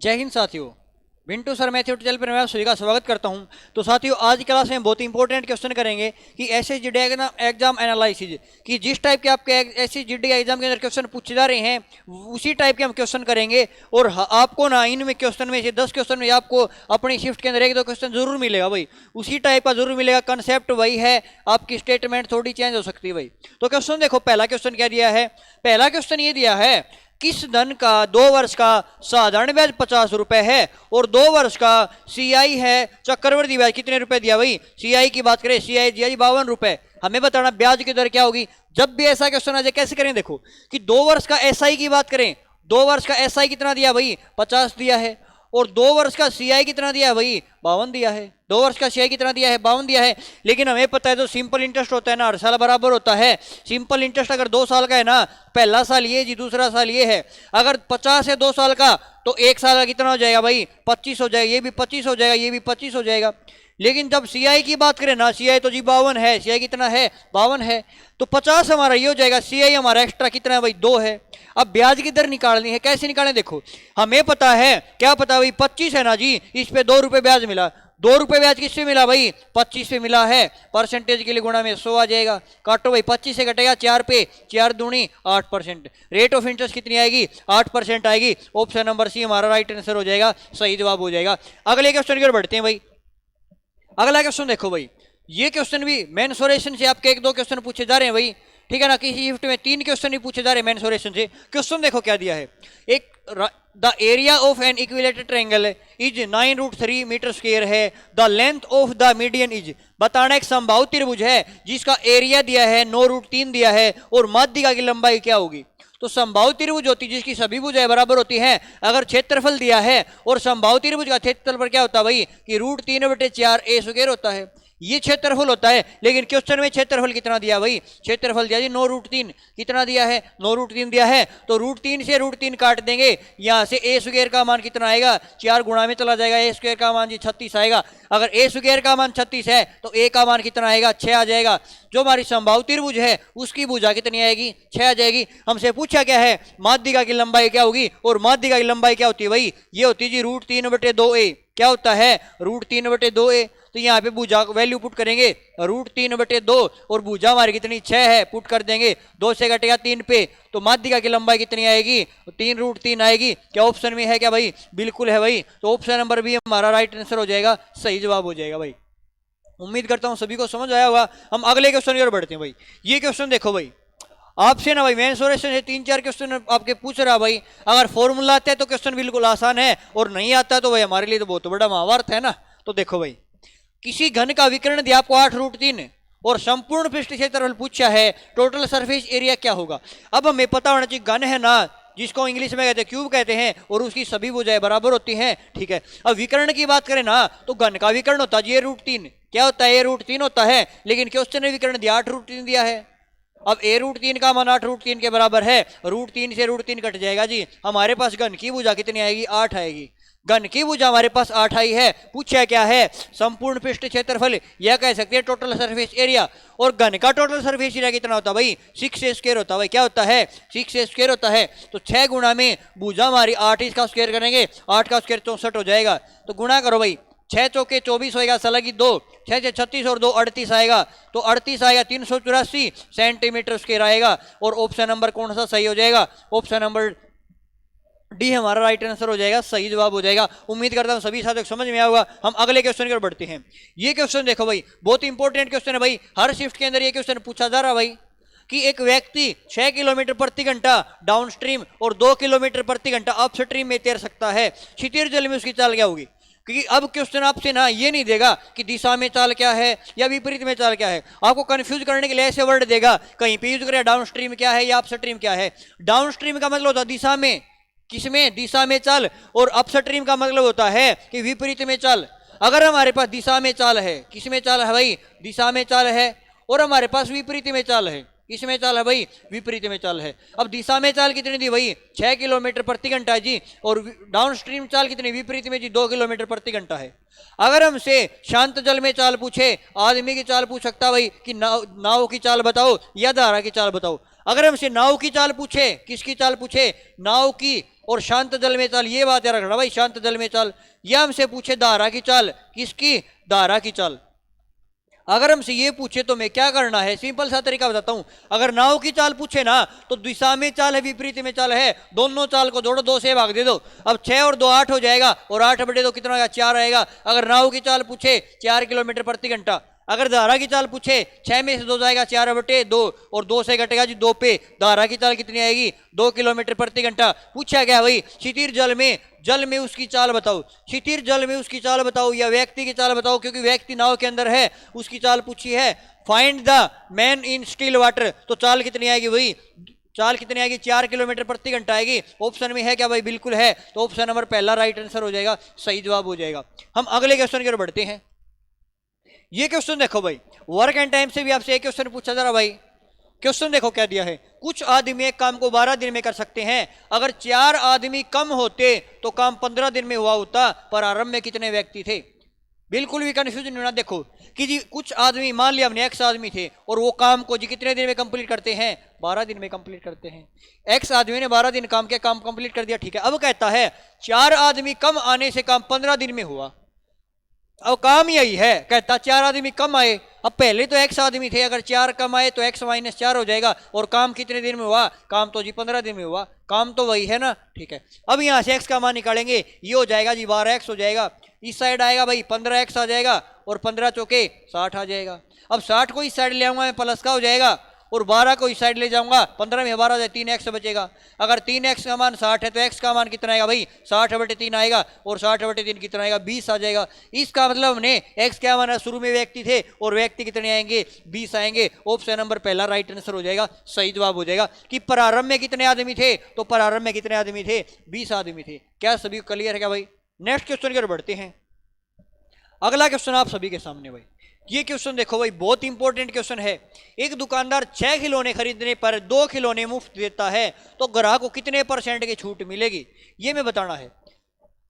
जय हिंद साथियों, बिंटू sir maths channel पर मैं आप सभी का स्वागत करता हूं। तो साथियों, आज की क्लास में बहुत इंपॉर्टेंट क्वेश्चन करेंगे कि एसएसजीडी एग्जाम एनालिसिस, कि जिस टाइप के आपके एसएसजीडी एग्जाम के अंदर क्वेश्चन पूछे जा रहे हैं उसी टाइप के हम क्वेश्चन करेंगे। और आपको ना इनमें क्वेश्चन में से 10 क्वेश्चन में आपको अपनी शिफ्ट के अंदर 1-2 क्वेश्चन जरूर मिलेगा भाई, उसी टाइप का जरूर मिलेगा। कंसेप्ट वही है, आपकी स्टेटमेंट थोड़ी चेंज हो सकती है भाई। तो क्वेश्चन देखो, पहला क्वेश्चन क्या दिया है। पहला क्वेश्चन ये दिया है, किस धन का 2 वर्ष का साधारण ब्याज 50 रुपए है और 2 वर्ष का सीआई है चक्रवृद्धि ब्याज कितने रुपए दिया भाई। सीआई की बात करें, सीआई दिया 52 रुपए। हमें बताना ब्याज की दर क्या होगी। जब भी ऐसा क्वेश्चन आ जाए कैसे करें, देखो कि 2 वर्ष का एसआई की बात करें, 2 वर्ष का एसआई कितना दिया भाई, 50 दिया है। और 2 वर्ष का सीआई कितना दिया है भाई, 52 दिया है। 2 वर्ष का सीआई कितना दिया है, 52 दिया है। लेकिन हमें पता है जो सिंपल इंटरेस्ट होता है ना, हर साल बराबर होता है। सिंपल इंटरेस्ट अगर 2 साल का है ना, पहला साल ये जी, दूसरा साल ये है। अगर 50 है 2 साल का, तो 1 साल का कितना हो जाएगा भाई, 25 हो जाएगा। ये भी 25 हो जाएगा, ये भी 25 हो जाएगा। लेकिन जब सीआई की बात करें ना, सीआई तो जी 52 है, सीआई कितना है, 52 है। तो 50 हमारा ये हो जाएगा, सीआई हमारा एक्स्ट्रा कितना है भाई, 2 है। अब ब्याज की दर निकालनी है, कैसे निकालें, देखो हमें पता है, क्या पता भाई, 25 है ना जी, इस पे 2 रुपए ब्याज मिला। 2 रुपए ब्याज किससे मिला भाई, 25 पे मिला है। परसेंटेज के लिए गुणा में 100 आ जाएगा। काटो भाई, 25 से कटेगा 4 पे, 4 दूनी 8%। रेट ऑफ इंटरेस्ट कितनी आएगी, 8% आएगी। ऑप्शन नंबर सी हमारा राइट आंसर हो जाएगा, सही जवाब हो जाएगा। अगले क्वेश्चन की ओर बढ़ते हैं भाई। अगला क्वेश्चन देखो भाई, ये क्वेश्चन भी मेंसुरेशन से आपके 1-2 क्वेश्चन पूछे जा रहे हैं भाई, ठीक है ना। किसी शिफ्ट में 3 क्वेश्चन ही पूछे जा रहे हैं मेंसुरेशन से। क्वेश्चन देखो क्या दिया है, एक the area of an equilateral triangle is 9√3 metre square है। The length of the median is, बताना एक समबाहु त्रिभुज है जिसका एरिया दिया है 9√3 दिया है और माध्यिका की लंबाई क्या होगी। तो समबाहु त्रिभुज होती है जिसकी सभी भुजाएं बराबर होती हैं। अगर क्षेत्रफल दिया है और समबाहु त्रिभुज का क्षेत्रफल पर क्या होता है भाई, कि √3/4 a स्क्वायर होता है, ये क्षेत्रफल होता है। लेकिन क्वेश्चन में क्षेत्रफल कितना दिया भाई, क्षेत्रफल दिया जी 9√3। कितना दिया है, 9√3 दिया है। तो √3 से √3 काट देंगे, यहाँ से a स्क्वायर का मान कितना आएगा, 4 गुणा में चला जाएगा, a स्क्वायर का मान जी 36 आएगा। अगर a स्क्वायर का मान 36 है तो a का मान कितना आएगा, 6 आ जाएगा। जो हमारी समबाहु त्रिभुज है उसकी भुजा कितनी आएगी, 6 आ जाएगी। हमसे पूछा क्या है, माध्यिका की लंबाई क्या होगी, और माध्यिका की लंबाई क्या होती है भाई, ये होती है जी √3/2a। क्या होता है, √3/2a। तो यहाँ पे भुजा वैल्यू पुट करेंगे, √3/2 और भुजा हमारी कितनी 6 है, पुट कर देंगे, 2 से कटेगा 3 पे। तो माध्यिका की लंबाई कितनी आएगी, 3√3 आएगी। क्या ऑप्शन में है क्या भाई, बिल्कुल है भाई। तो ऑप्शन नंबर बी हमारा राइट आंसर हो जाएगा, सही जवाब हो जाएगा भाई। उम्मीद करता हूँ सभी को समझ आया होगा। हम अगले क्वेश्चन की ओर बढ़ते हैं भाई। ये क्वेश्चन देखो भाई, आपसे ना भाई मेंसुरेशन से 3-4 क्वेश्चन आपके पूछ रहा भाई। अगर फॉर्मूला आता है तो क्वेश्चन बिल्कुल आसान है, और नहीं आता तो भाई हमारे लिए तो बहुत बड़ा महाभारत है ना। तो देखो भाई, किसी घन का विकर्ण दिया आपको 8√3 और संपूर्ण पृष्ठ क्षेत्रफल पूछा है, टोटल सरफेस एरिया क्या होगा। अब हमें पता होना चाहिए, घन है ना, जिसको इंग्लिश में कहते हैं क्यूब कहते हैं, और उसकी सभी भुजाएं बराबर होती हैं, ठीक है। अब विकर्ण की बात करें ना, तो घन का विकर्ण होता है ये √3। क्या होता है, a√3 होता है। लेकिन क्वेश्चन ने विकर्ण दिया 8√3 दिया है। अब a√3 का मान 8√3 के बराबर है, √3 से √3 कट जाएगा जी। हमारे पास घन की भुजा कितनी आएगी, 8 आएगी। घन की भुजा हमारे पास 8 आई है। पूछा क्या है, संपूर्ण पृष्ठ क्षेत्रफल, यह कह सकते हैं टोटल सरफेस एरिया। और घन का टोटल सरफेस एरिया कितना होता है भाई, 6a स्क्वायर होता है भाई। क्या होता है, 6a स्क्वायर होता है। तो 6 गुणा में भुजा हमारी 8, इसका स्क्वायर करेंगे, 8 का स्क्वायर 64 हो जाएगा। तो गुणा करो भाई, 6 चौके 24 होएगा, सलगी 2, 6 से 36 और 2 38 आएगा। तो 38 आएगा, 384 सेंटीमीटर स्क्वायर आएगा। और ऑप्शन नंबर कौन सा सही हो जाएगा, ऑप्शन नंबर डी हमारा राइट आंसर हो जाएगा, सही जवाब हो जाएगा। उम्मीद करता हूं सभी साथियों को समझ में आया होगा। हम अगले क्वेश्चन की ओर बढ़ते हैं। ये क्वेश्चन देखो भाई, बहुत इंपॉर्टेंट क्वेश्चन है भाई। हर शिफ्ट के अंदर ये क्वेश्चन पूछा जा रहा है भाई, कि एक व्यक्ति 6 किलोमीटर प्रति घंटा डाउन स्ट्रीम और 2 किलोमीटर प्रति घंटा अप स्ट्रीम में तैर सकता है। क्षितिज जल में उसकी चाल क्या होगी। क्योंकि अब क्वेश्चन आपसे ना ये नहीं देगा कि दिशा में चाल क्या है या विपरीत में चाल क्या है, आपको कंफ्यूज करने के लिए ऐसे वर्ड देगा। कहीं पे यूज करें डाउन स्ट्रीम क्या है या अप स्ट्रीम क्या है। डाउन स्ट्रीम का मतलब होता है दिशा में, किसमें, दिशा में चाल। और अपस्ट्रीम का मतलब होता है कि विपरीत में चाल। अगर हमारे पास दिशा में चाल है, किसमें चाल है भाई, दिशा में चाल है, और हमारे पास विपरीत में चाल है, किसमें चाल है भाई, विपरीत में चाल है। अब दिशा में चाल कितनी दी भाई, 6 किलोमीटर प्रति घंटा है जी। और डाउन स्ट्रीम चाल कितनी, विपरीत में जी 2 किलोमीटर प्रति घंटा है। अगर हमसे शांत जल में चाल पूछे, आदमी की चाल पूछ सकता भाई कि नाव की चाल बताओ या धारा की चाल बताओ। अगर हमसे नाव की चाल पूछे, किसकी चाल पूछे, नाव की और शांत जल में चाल, ये बात याद रखना भाई, शांत जल में चाल। या हमसे पूछे धारा की चाल, किसकी? धारा की चाल। अगर हमसे ये पूछे तो मैं क्या करना है, सिंपल सा तरीका बताता हूं। अगर नाव की चाल पूछे ना तो दिशा में चाल है, विपरीत में चाल है, दोनों चाल को जोड़ो, 2 से भाग दे दो। अब 6 और 2 8 हो जाएगा, और 8 बटे 2 कितना आएगा? 4 आएगा। अगर नाव की चाल पूछे 4 किलोमीटर प्रति घंटा, अगर धारा की चाल पूछे 6 में से 2 जाएगा, 4 बटे 2, और 2 से घटेगा जी 2 पे, धारा की चाल कितनी आएगी? 2 किलोमीटर प्रति घंटा। पूछा गया भाई क्षितिर जल में उसकी चाल बताओ, क्षितिर जल में उसकी चाल बताओ, या व्यक्ति की चाल बताओ, क्योंकि व्यक्ति नाव के अंदर है, उसकी चाल पूछी है। Find the man in still water, तो चाल कितनी आएगी भाई? चाल कितनी आएगी? 4 किलोमीटर प्रति घंटा आएगी। ऑप्शन में है क्या भाई? बिल्कुल है। तो ऑप्शन नंबर पहला राइट आंसर हो जाएगा, सही जवाब हो जाएगा। हम अगले क्वेश्चन की ओर बढ़ते हैं। ये क्वेश्चन देखो भाई, वर्क एंड टाइम से भी आपसे एक क्वेश्चन पूछा जा रहा भाई। क्वेश्चन देखो क्या दिया है, कुछ आदमी एक काम को 12 दिन में कर सकते हैं, अगर 4 आदमी कम होते तो काम 15 दिन में हुआ होता, पर आरंभ में कितने व्यक्ति थे? बिल्कुल भी कंफ्यूजन होना। देखो कि जी कुछ आदमी, मान लिया हमने एक्स आदमी थे, और वो काम को जी कितने दिन में कंप्लीट करते हैं? 12 दिन में कंप्लीट करते हैं। एक्स आदमी ने 12 दिन काम किया, काम कंप्लीट कर दिया, ठीक है। अब कहता है 4 आदमी कम आने से काम 15 दिन में हुआ। अब काम यही है, कहता 4 आदमी कम आए। अब पहले तो एक्स आदमी थे, अगर 4 कम आए तो एक्स माइनस 4 हो जाएगा, और काम कितने दिन में हुआ? काम तो जी 15 दिन में हुआ, काम तो वही है ना, ठीक है। अब यहाँ से एक्स का मान निकालेंगे, ये हो जाएगा जी 12x हो जाएगा, इस साइड आएगा भाई 15x आ जाएगा, और 15 चौके 60 आ जाएगा। अब 60 को इस साइड ले आऊंगा मैं, प्लस का हो जाएगा, और 12 को इस साइड ले जाऊंगा, 15 में 12 जाए 3x बचेगा। अगर 3x का मान 60 है तो x का मान कितना आएगा भाई? 60 बटे 3 आएगा, और 60 बटे 3 कितना आएगा? 20 आ जाएगा। इसका मतलब हमने x क्या माना? शुरू में व्यक्ति थे, और व्यक्ति कितने आएंगे? 20 आएंगे। ऑप्शन नंबर पहला राइट आंसर हो जाएगा, सही जवाब हो जाएगा। कि प्रारंभ में कितने आदमी थे? तो प्रारंभ में कितने आदमी थे? 20 आदमी थे। क्या सभी क्लियर है क्या भाई? नेक्स्ट क्वेश्चन की ओर बढ़ते हैं। अगला क्वेश्चन आप सभी के सामने भाई, ये क्वेश्चन देखो भाई, बहुत इंपॉर्टेंट क्वेश्चन है। एक दुकानदार 6 खिलौने खरीदने पर 2 खिलौने मुफ्त देता है, तो ग्राहक को कितने % की छूट मिलेगी? ये मैं बताना है।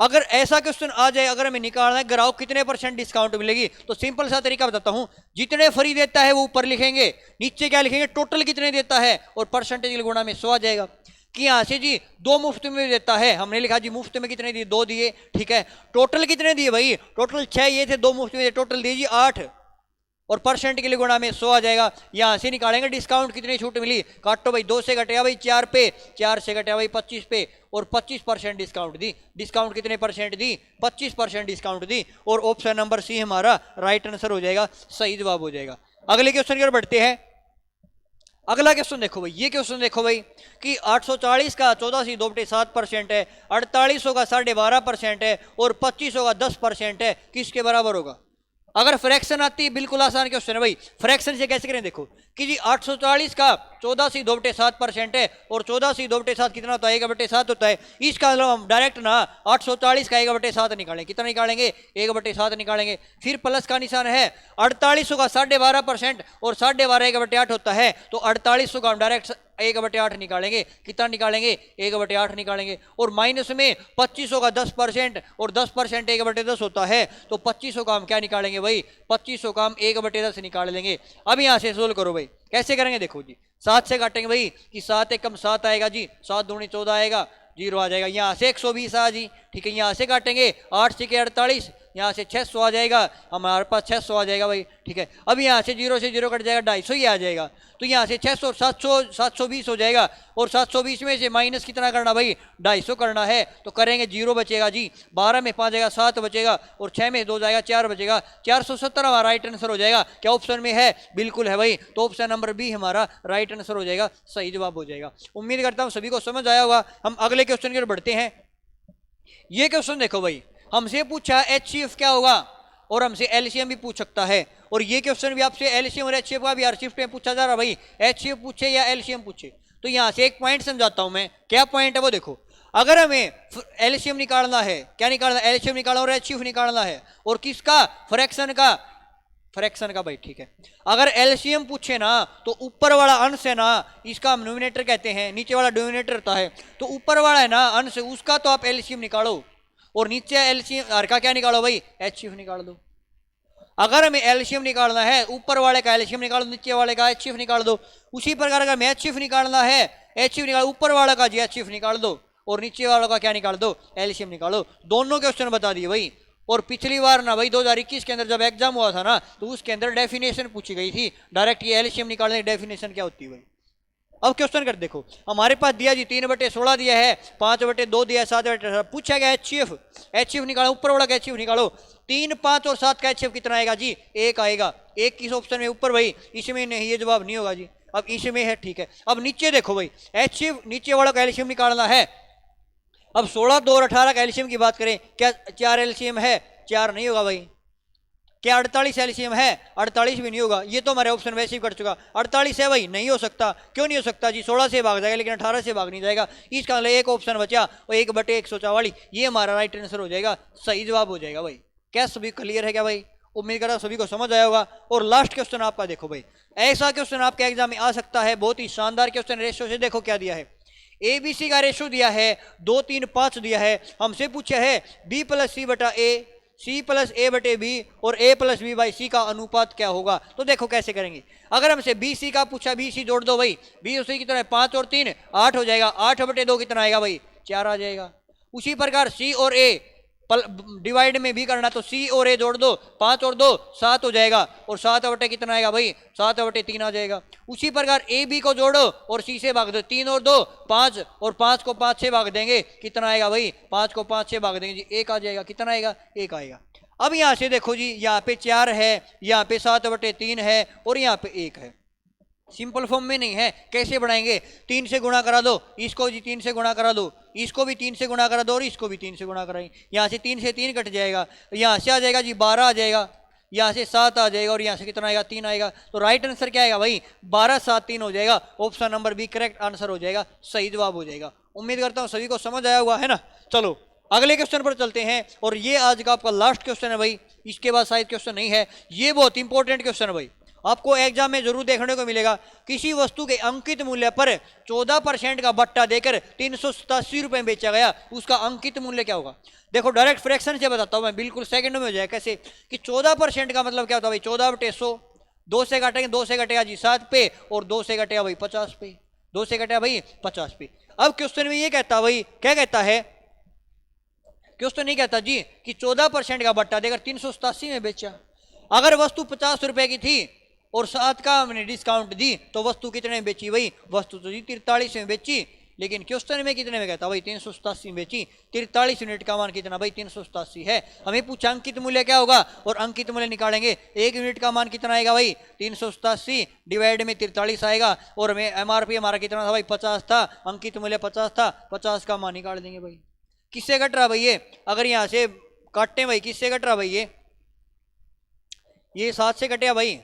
अगर ऐसा क्वेश्चन आ जाए, अगर हमें निकालना है ग्राहक कितने % डिस्काउंट मिलेगी, तो सिंपल सा तरीका बताता हूं। जितने फ्री देता है वो ऊपर लिखेंगे, नीचे क्या लिखेंगे? टोटल कितने देता है, और परसेंटेज गुणा में 100 आ जाएगा। कि यहाँ से जी 2 मुफ्त में देता है, हमने लिखा जी मुफ्त में कितने दिए? 2 दिए, ठीक है। टोटल कितने दिए भाई? टोटल 6 ये थे, 2 मुफ्त में, टोटल दिए जी 8, और % के लिए गुणा में 100 आ जाएगा। यहाँ से निकालेंगे डिस्काउंट कितनी छूट मिली, काटो भाई, 2 से घटेगा भाई 4 पे, 4 से घटेगा भाई 25 पे, और 25% डिस्काउंट दी। डिस्काउंट कितने % दी? 25% डिस्काउंट दी, और ऑप्शन नंबर सी हमारा राइट आंसर हो जाएगा, सही जवाब हो जाएगा। अगले क्वेश्चन की ओर बढ़ते हैं। अगला क्वेश्चन देखो भाई, ये क्वेश्चन देखो भाई कि 840 का 14.2/7% है, 4800 का 12.5% है, और 2500 का 10% है, किसके बराबर होगा? अगर फ्रैक्शन आती है, बिल्कुल आसान क्वेश्चन है भाई। फ्रैक्शन से कैसे करें? देखो कि जी 840 का 14.2/7% है, और 14.2/7 कितना होता है? 1/7 होता है। इसका मतलब हम डायरेक्ट ना 840 का 1/7 निकालेंगे, कितना निकालेंगे? 1/7 निकालेंगे। फिर प्लस का निशान है, 4800 का 12.5% और 12.5 1/8 होता है, तो 4800 का हम डायरेक्ट 1/8 निकालेंगे। कितना निकालेंगे? 1/8 निकालेंगे। और माइनस में 2500 का 10% और 10% 1/10 होता है, तो 2500 का हम क्या निकालेंगे भाई? 2500 का हम 1/10 निकाल लेंगे। अब यहाँ से सोल्व करो भाई, कैसे करेंगे? देखो जी 7 से काटेंगे भाई, कि 7 एकम 7 आएगा जी, 7 दूनी 14 आएगा, 0 आ जाएगा। यहाँ से 120 आ जी, ठीक है। यहाँ से काटेंगे 8 से 48, यहाँ से 600 आ जाएगा, हमारे पास 600 आ जाएगा भाई, ठीक है। अब यहाँ से 0 से 0 कट जाएगा, 250 ही आ जाएगा। तो यहाँ से 600 700 720 हो जाएगा, और 720 में से माइनस कितना करना भाई? 250 करना है। तो करेंगे, 0 बचेगा जी, 12 में 5 जाएगा 7 बचेगा, और 6 में 2 जाएगा 4 बचेगा, 470 हमारा राइट आंसर हो जाएगा। क्या ऑप्शन में है? बिल्कुल है भाई। तो ऑप्शन नंबर बी हमारा राइट आंसर हो जाएगा, सही जवाब हो जाएगा। उम्मीद करता हूँ सभी को समझ आया होगा। हम अगले क्वेश्चन की ओर बढ़ते हैं। ये क्वेश्चन देखो भाई, हमसे पूछा HCF क्या होगा, और हमसे LCM भी पूछ सकता है। और ये क्वेश्चन भी आपसे LCM और HCF का भी हर शिफ्ट में पूछा जा रहा है भाई। HCF पूछे या LCM पूछे, तो यहाँ से एक पॉइंट समझाता हूं मैं। क्या पॉइंट है वो देखो। अगर हमें LCM निकालना है, क्या निकालना है? LCM निकालना और HCF निकालना है, और किसका? फ्रैक्शन का, फ्रैक्शन का भाई, ठीक है। अगर LCM पूछे ना, तो ऊपर वाला अंश है ना, इसका हम न्यूमिनेटर कहते हैं, नीचे वाला डिनोमिनेटर होता है। तो ऊपर वाला है ना अंश, उसका तो आप LCM निकालो, और नीचे LCM हर का क्या निकालो भाई? HCF निकाल दो। अगर हमें LCM निकालना है, ऊपर वाले का LCM निकाल दो, नीचे वाले का HCF निकाल दो। उसी प्रकार अगर हमें HCF निकालना है, HCF निकाल, ऊपर वाला का जी HCF निकाल दो, और नीचे वालों का क्या निकाल दो, एलसीएम निकालो। दोनों क्वेश्चन बता दिए भाई। और पिछली बार ना भाई 2021 के अंदर जब एग्जाम हुआ था ना, तो उसके अंदर डेफिनेशन पूछी गई थी डायरेक्ट, ये एलसीएम निकालने की डेफिनेशन क्या होती है भाई। अब क्वेश्चन कर देखो, हमारे पास दिया जी 3/16 दिया है, 5/2 दिया है, 7/18 पूछा गया एचसीएफ। एचसीएफ निकालो, ऊपर वाला का एचसीएफ निकालो। 3, 5 और 7 का एचसीएफ कितना आएगा जी, 1 आएगा। 1 किस ऑप्शन में ऊपर भाई, इसमें नहीं, ये जवाब नहीं होगा जी। अब इसमें है, ठीक है। अब नीचे देखो भाई, एचसीएफ नीचे वाला का एलसीएम निकालना है। अब 16, 2 और 18 का एलसीएम की बात करें, क्या 4 एलसीएम है, 4 नहीं होगा भाई। क्या 48 एलसीएम है, 48 भी नहीं होगा। ये तो हमारे ऑप्शन वैसे ही कर चुका, 48 है भाई, नहीं हो सकता। क्यों नहीं हो सकता जी, 16 से भाग जाएगा लेकिन 18 से भाग नहीं जाएगा। इसका एक ऑप्शन बचा, और 1/144, ये हमारा राइट आंसर हो जाएगा, सही जवाब हो जाएगा भाई। क्या सभी क्लियर है क्या भाई? उम्मीद करता हूं सभी को समझ आया होगा। और लास्ट क्वेश्चन आपका देखो भाई, ऐसा क्वेश्चन आपके एग्जाम में आ सकता है, बहुत ही शानदार क्वेश्चन। रेशो से देखो क्या दिया है, एबीसी का रेशो दिया है 2, 3, 5 दिया है। हमसे पूछा है बी प्लस सी बटा ए, सी प्लस ए बटे बी और ए प्लस बी बाई सी का अनुपात क्या होगा। तो देखो कैसे करेंगे। अगर हमसे बी सी का पूछा, बी सी जोड़ दो भाई, बी और सी कितना है, 5 और 3 8 हो जाएगा। 8/2 कितना आएगा भाई, 4 आ जाएगा। उसी प्रकार सी और ए डिवाइड में भी करना, तो सी और ए जोड़ दो, 5 और 2 7 हो जाएगा। और 7/, कितना आएगा भाई, 7/3 आ जाएगा। उसी प्रकार ए बी को जोड़ो और सी से भाग दो, 3 और 2 5, और 5 को 5 से भाग देंगे, कितना आएगा भाई, 5 को 5 से भाग देंगे जी, 1 आ जाएगा। कितना आएगा, 1 आएगा। अब यहां से देखो जी, यहाँ पे 4 है, यहाँ पे 7/3 है, और यहाँ पे 1 है। सिंपल फॉर्म में नहीं है, कैसे बनाएंगे, 3 से गुणा करा दो, इसको जी 3 से गुणा करा दो, इसको भी 3 से गुणा करा दो, और इसको भी 3 से गुणा कराएंगे। यहाँ से 3 से 3 कट जाएगा, यहाँ से आ जाएगा जी 12 आ जाएगा, यहाँ से 7 आ जाएगा, और यहाँ से कितना आएगा, 3 आएगा। तो राइट आंसर क्या आएगा भाई, 12, 7, 3 हो जाएगा। Option number B correct answer हो जाएगा, सही जवाब हो जाएगा। उम्मीद करता हूँ सभी को समझ आया हुआ है ना। चलो अगले क्वेश्चन पर चलते हैं, और ये आज का आपका लास्ट क्वेश्चन है भाई, इसके बाद शायद क्वेश्चन नहीं है। ये बहुत इंपॉर्टेंट क्वेश्चन है भाई, आपको एग्जाम में जरूर देखने को मिलेगा। किसी वस्तु के अंकित मूल्य पर 14% का बट्टा देकर 387 रुपए बेचा गया, उसका अंकित मूल्य क्या होगा। देखो डायरेक्ट फ्रैक्शन से बताता हूं मैं, बिल्कुल सेकंडों में हो जाए। कैसे कि 14% का मतलब क्या होता है भाई, 14/100, 2 से काटेंगे, 2 से कटेगा जी 7 पे, और 2 से कटेगा भाई 50 पे, 2 से कटेगा भाई 50 पे। अब क्वेश्चन में ये कहता भाई, क्या कहता है, क्वेश्चन नहीं कहता जी कि 14% का बट्टा देकर 387 में बेचा। अगर वस्तु 50 रुपए की थी और 7 का हमने डिस्काउंट दी, तो वस्तु कितने में बेची भाई, वस्तु तो जी 43 में बेची, लेकिन क्वेश्चन में कितने में कहता भाई 387 में बेची। 43 यूनिट का मान कितना भाई, 387 है। हमें पूछा अंकित मूल्य क्या होगा, और अंकित मूल्य निकालेंगे। 1 यूनिट का मान कितना आएगा भाई, 387 डिवाइड में 43 आएगा, और हमें एमआरपी हमारा कितना था भाई, 50 था, अंकित मूल्य 50 था, 50 का मान निकाल देंगे भाई। किससे कट रहा भाई ये, अगर यहाँ से काटते भाई, किससे कट रहा भाई, ये 7 से कटे भाई,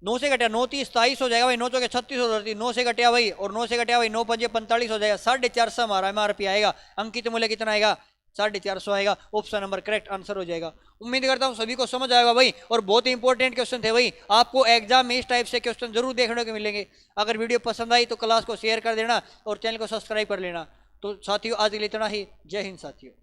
9 से कटिया, 9 30 27 हो जाएगा भाई, 9 चौके 36 हो जाती, 9 से कटिया भाई, और 9 से कटिया भाई 9 5 45 हो जाएगा। 450 हमारा एमआरपी आएगा। अंकित मूल्य कितना आएगा, 450 आएगा। ऑप्शन नंबर करेक्ट आंसर हो जाएगा। उम्मीद करता हूं सभी को समझ आएगा भाई, और बहुत ही इंपॉर्टेंट क्वेश्चन थे भाई। आपको एग्जाम में इस टाइप से क्वेश्चन जरूर देखने को मिलेंगे। अगर वीडियो पसंद आई तो क्लास को शेयर कर देना, और चैनल को सब्सक्राइब कर लेना। तो साथियों आज के लिए इतना ही, जय हिंद साथियों।